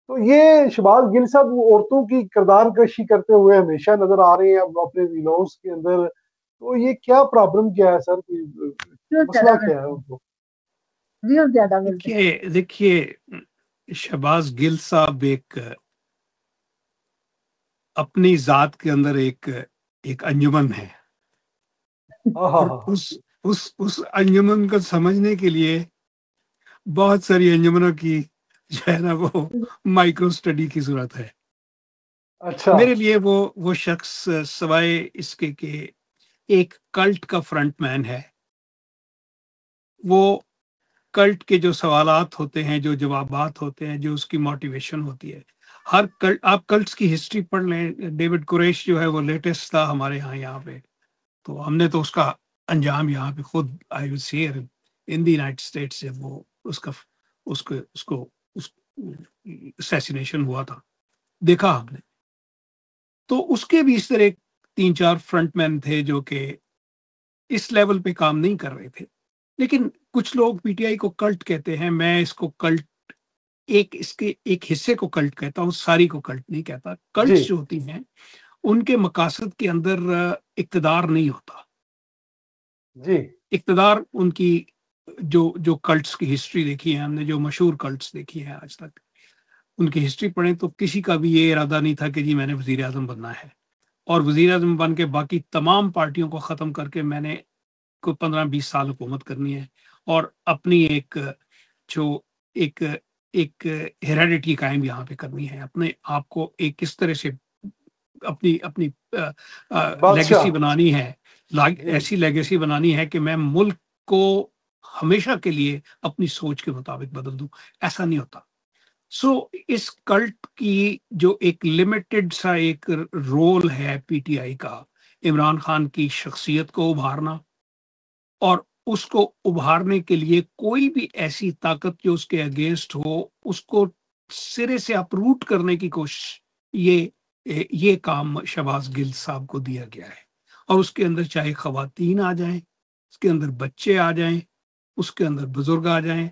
तो ये शहबाज गिल साहब औरतों की किरदार कशी करते हुए हमेशा नजर आ रहे हैं अपने व्लॉग्स के अंदर। तो ये क्या प्रॉब्लम क्या है सर, व्यूज मसला ज्यादा क्या है मिलते हैं, उनको? व्यूज ज्यादा मिलते हैं। देखिए देखिए, शहबाज गिल साहब एक अपनी जात के अंदर एक एक अंजुमन है, हाँ हाँ और हाँ। उस अंजुमन को समझने के लिए बहुत सारी अंजुमनों की जो है ना वो माइक्रो स्टडी की जरूरत है। अच्छा। मेरे लिए वो शख्स सवाए इसके के एक कल्ट का फ्रंटमैन है। वो कल्ट के जो सवालात होते हैं, जो जवाबात होते हैं, जो उसकी मोटिवेशन होती है, हर कल्ट, आप कल्ट्स की हिस्ट्री पढ़ लें। डेविड कुरैश जो है वो लेटेस्ट था हमारे यहाँ पे, तो हमने तो उसका अंजाम यहाँ पे खुद, I was here in the United states, जब वो उसका उसको उसको उस असैसिनेशन हुआ था, देखा हमने। तो उसके भी इस तरह तीन चार फ्रंटमैन थे जो कि इस लेवल पे काम नहीं कर रहे थे। लेकिन कुछ लोग पीटीआई को कल्ट कहते हैं, मैं इसको कल्ट, एक इसके एक हिस्से को कल्ट कहता हूँ, सारी को कल्ट नहीं कहता। जी कल्ट्स जो होती हैं उनके मकासद के अंदर इक्तदार नहीं होता। जी। इक्तदार उनकी, जो जो कल्ट्स की हिस्ट्री देखी है हमने, जो मशहूर कल्ट्स देखी है आज तक, उनकी हिस्ट्री पढ़ें तो किसी का भी ये इरादा नहीं था कि जी मैंने वजीर आजम बनना है, और वजीर आजम बन के बाकी तमाम पार्टियों को खत्म करके मैंने को 15-20 साल हुकूमत करनी है, और अपनी एक जो एक एक हेरिडिटी कायम यहाँ पे करनी है, अपने आप को एक किस तरह से अपनी अपनी बादशाह। लेगेसी बनानी है। जी ऐसी लेगेसी बनानी है कि मैं मुल्क को हमेशा के लिए अपनी सोच के मुताबिक बदल दूं। ऐसा नहीं होता। सो इस कल्ट की जो एक लिमिटेड सा एक रोल है पीटीआई का, इमरान खान की शख्सियत को उभारना, और उसको उभारने के लिए कोई भी ऐसी ताकत जो उसके अगेंस्ट हो उसको सिरे से अपरूट करने की कोशिश, ये काम शहबाज गिल साहब को दिया गया है। और उसके अंदर चाहे खवातीन आ जाएं, उसके अंदर बच्चे आ जाएं, उसके अंदर बुजुर्ग आ जाएं,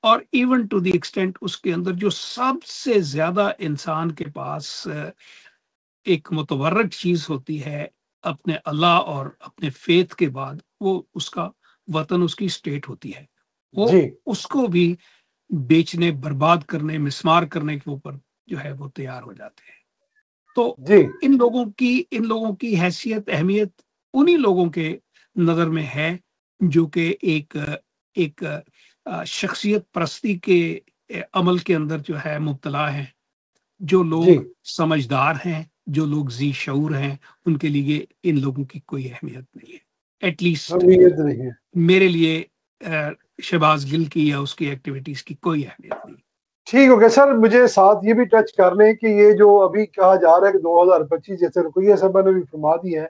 और इवन टू द एक्सटेंट उसके अंदर जो सबसे ज्यादा इंसान के पास एक मुतवर्रक चीज होती है अपने अल्लाह और अपने फेथ के बाद, वो उसका वतन, उसकी स्टेट होती है। वो जी उसको भी बेचने, बर्बाद करने, मिसमार करने के ऊपर जो है वो तैयार हो जाते हैं। तो जी। इन लोगों की हैसियत, अहमियत उन्हीं लोगों के नजर में है जो कि एक शख्सियत परस्ती के अमल के अंदर जो है मुब्तला है। जो जी। लोग समझदार हैं, जो लोग जी शऊर हैं, उनके लिए इन लोगों की कोई अहमियत नहीं है। एटलीस्ट उम्मीद नहीं है। मेरे लिए शहबाज गिल की या उसकी एक्टिविटीज की कोई अहमियत नहीं। ठीक हो गया सर, मुझे साथ ये भी टच कर लें कि ये जो अभी कहा जा रहा है कि 2025, जैसे रुकैया साहबा ने भी फरमा दी है